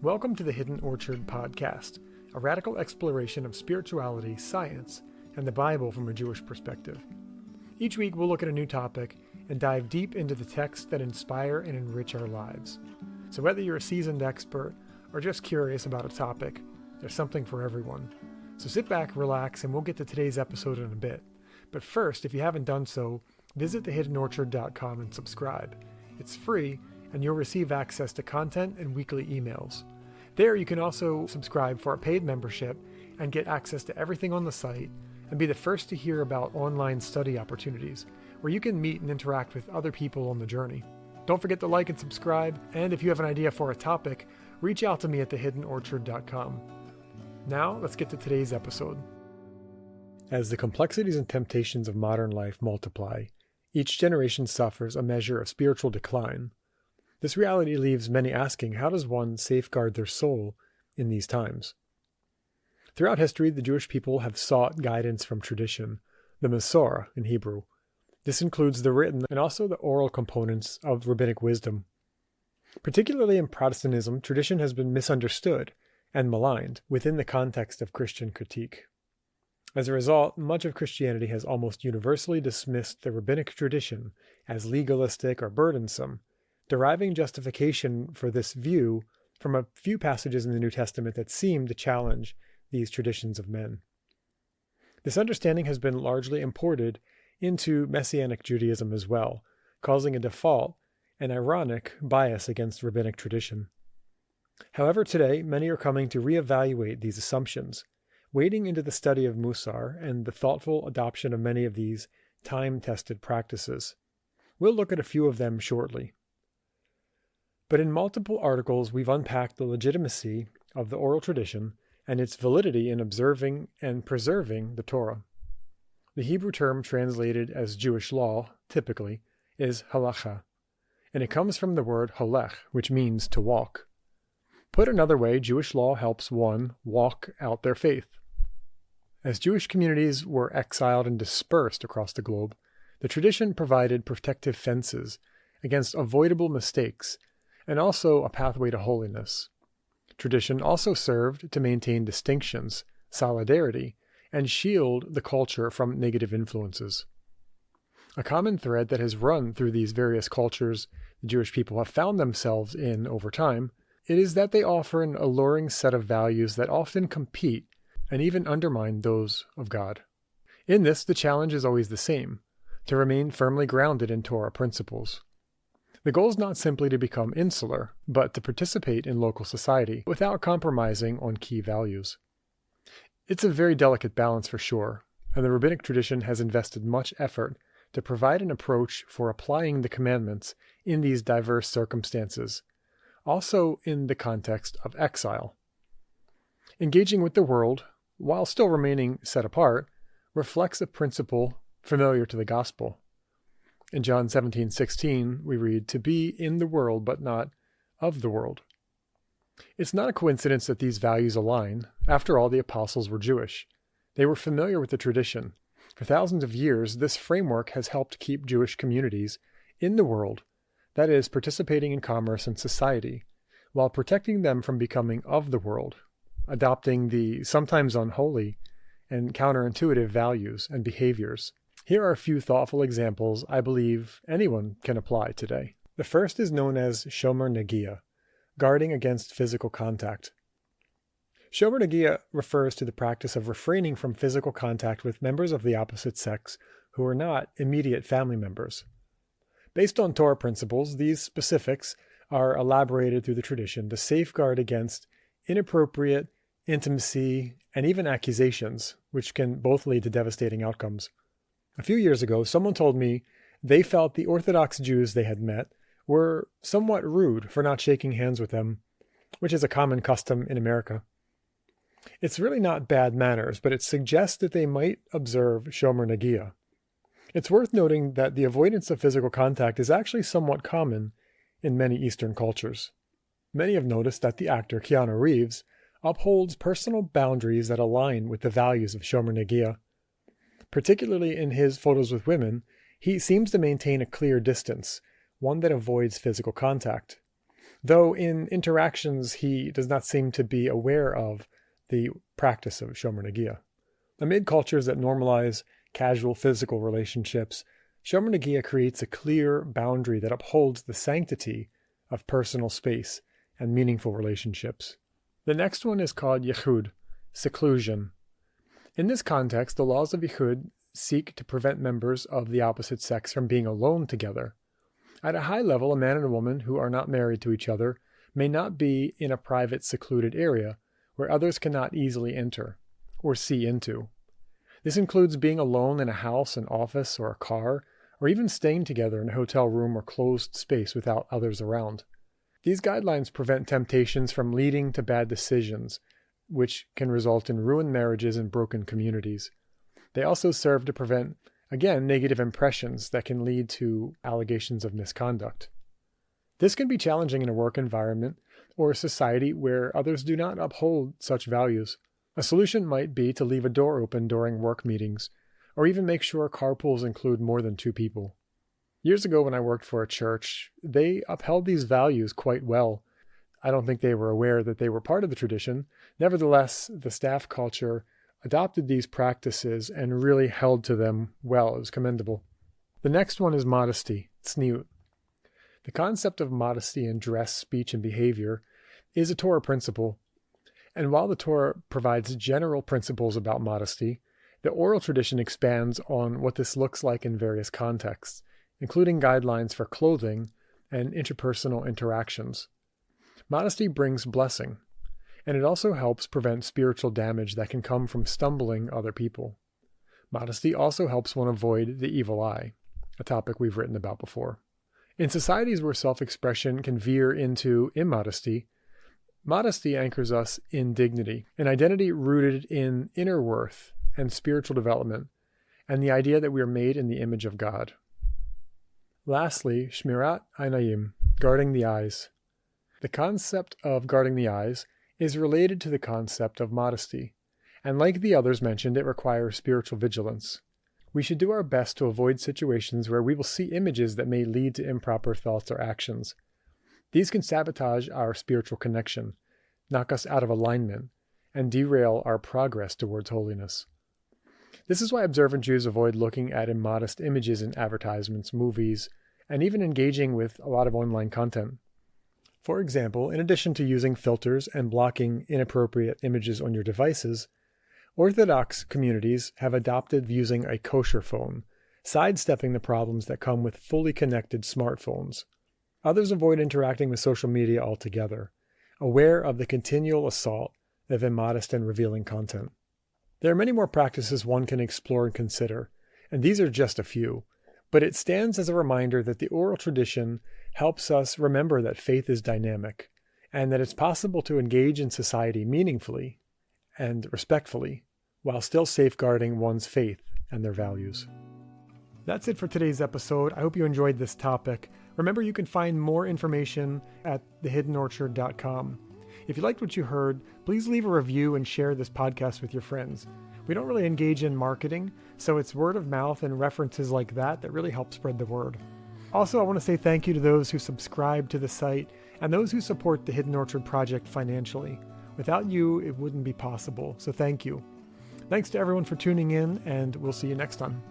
Welcome to the Hidden Orchard podcast, a radical exploration of spirituality, science, and the Bible from a Jewish perspective. Each week we'll look at a new topic and dive deep into the texts that inspire and enrich our lives. So whether you're a seasoned expert or just curious about a topic, there's something for everyone. So sit back, relax, and we'll get to today's episode in a bit. But first, if you haven't done so, visit thehiddenorchard.com and subscribe. It's free, and you'll receive access to content and weekly emails. There you can also subscribe for a paid membership and get access to everything on the site and be the first to hear about online study opportunities where you can meet and interact with other people on the journey. Don't forget to like and subscribe, and if you have an idea for a topic, reach out to me at thehiddenorchard.com. Now let's get to today's episode. As the complexities and temptations of modern life multiply, each generation suffers a measure of spiritual decline. This reality leaves many asking, how does one safeguard their soul in these times? Throughout history, the Jewish people have sought guidance from tradition, the Masorah in Hebrew. This includes the written and also the oral components of rabbinic wisdom. Particularly in Protestantism, tradition has been misunderstood and maligned within the context of Christian critique. As a result, much of Christianity has almost universally dismissed the rabbinic tradition as legalistic or burdensome, deriving justification for this view from a few passages in the New Testament that seem to challenge these traditions of men. This understanding has been largely imported into Messianic Judaism as well, causing a default and ironic bias against rabbinic tradition. However, today, many are coming to reevaluate these assumptions, wading into the study of Musar and the thoughtful adoption of many of these time-tested practices. We'll look at a few of them shortly. But in multiple articles, we've unpacked the legitimacy of the oral tradition and its validity in observing and preserving the Torah. The Hebrew term translated as Jewish law, typically, is halacha, and it comes from the word holech, which means to walk. Put another way, Jewish law helps one walk out their faith. As Jewish communities were exiled and dispersed across the globe, the tradition provided protective fences against avoidable mistakes and also a pathway to holiness. Tradition also served to maintain distinctions, solidarity, and shield the culture from negative influences. A common thread that has run through these various cultures the Jewish people have found themselves in over time, it is that they offer an alluring set of values that often compete and even undermine those of God. In this, the challenge is always the same, to remain firmly grounded in Torah principles. The goal is not simply to become insular, but to participate in local society without compromising on key values. It's a very delicate balance for sure, and the rabbinic tradition has invested much effort to provide an approach for applying the commandments in these diverse circumstances, also in the context of exile. Engaging with the world, while still remaining set apart, reflects a principle familiar to the gospel. In John 17:16, we read, "To be in the world, but not of the world." It's not a coincidence that these values align. After all, the apostles were Jewish. They were familiar with the tradition. For thousands of years, this framework has helped keep Jewish communities in the world, that is, participating in commerce and society, while protecting them from becoming of the world, adopting the sometimes unholy and counterintuitive values and behaviors. Here are a few thoughtful examples I believe anyone can apply today. The first is known as Shomer Negia, guarding against physical contact. Shomer Negia refers to the practice of refraining from physical contact with members of the opposite sex who are not immediate family members. Based on Torah principles, these specifics are elaborated through the tradition to safeguard against inappropriate intimacy and even accusations, which can both lead to devastating outcomes. A few years ago, someone told me they felt the Orthodox Jews they had met were somewhat rude for not shaking hands with them, which is a common custom in America. It's really not bad manners, but it suggests that they might observe Shomer Negia. It's worth noting that the avoidance of physical contact is actually somewhat common in many Eastern cultures. Many have noticed that the actor Keanu Reeves upholds personal boundaries that align with the values of Shomer Negia. Particularly in his photos with women, he seems to maintain a clear distance, one that avoids physical contact. though in interactions he does not seem to be aware of the practice of Shomer Negia. Amid cultures that normalize casual physical relationships, Shomer Negia creates a clear boundary that upholds the sanctity of personal space and meaningful relationships. The next one is called yichud, seclusion. In this context, the laws of yichud seek to prevent members of the opposite sex from being alone together. At a high level, a man and a woman who are not married to each other may not be in a private, secluded area where others cannot easily enter or see into. This includes being alone in a house, an office, or a car, or even staying together in a hotel room or closed space without others around. These guidelines prevent temptations from leading to bad decisions, which can result in ruined marriages and broken communities. They also serve to prevent, again, negative impressions that can lead to allegations of misconduct. This can be challenging in a work environment or a society where others do not uphold such values. A solution might be to leave a door open during work meetings, or even make sure carpools include more than 2 people. Years ago when I worked for a church, they upheld these values quite well. I don't think they were aware that they were part of the tradition. Nevertheless, the staff culture adopted these practices and really held to them well. It was commendable. The next one is modesty, tzniut. The concept of modesty in dress, speech, and behavior is a Torah principle. And while the Torah provides general principles about modesty, the oral tradition expands on what this looks like in various contexts, including guidelines for clothing and interpersonal interactions. Modesty brings blessing, and it also helps prevent spiritual damage that can come from stumbling other people. Modesty also helps one avoid the evil eye, a topic we've written about before. In societies where self-expression can veer into immodesty, modesty anchors us in dignity, an identity rooted in inner worth and spiritual development, and the idea that we are made in the image of God. Lastly, shmirat einayim, guarding the eyes. The concept of guarding the eyes is related to the concept of modesty, and like the others mentioned, it requires spiritual vigilance. We should do our best to avoid situations where we will see images that may lead to improper thoughts or actions. These can sabotage our spiritual connection, knock us out of alignment, and derail our progress towards holiness. This is why observant Jews avoid looking at immodest images in advertisements, movies, and even engaging with a lot of online content. For example, in addition to using filters and blocking inappropriate images on your devices, Orthodox communities have adopted using a kosher phone, sidestepping the problems that come with fully connected smartphones. Others avoid interacting with social media altogether, aware of the continual assault of immodest and revealing content. There are many more practices one can explore and consider, and these are just a few, but it stands as a reminder that the oral tradition helps us remember that faith is dynamic, and that it's possible to engage in society meaningfully and respectfully, while still safeguarding one's faith and their values. That's it for today's episode. I hope you enjoyed this topic. Remember, you can find more information at thehiddenorchard.com. If you liked what you heard, please leave a review and share this podcast with your friends. We don't really engage in marketing, so it's word of mouth and references like that that really help spread the word. Also, I want to say thank you to those who subscribe to the site and those who support the Hidden Orchard Project financially. Without you, it wouldn't be possible, so thank you. Thanks to everyone for tuning in, and we'll see you next time.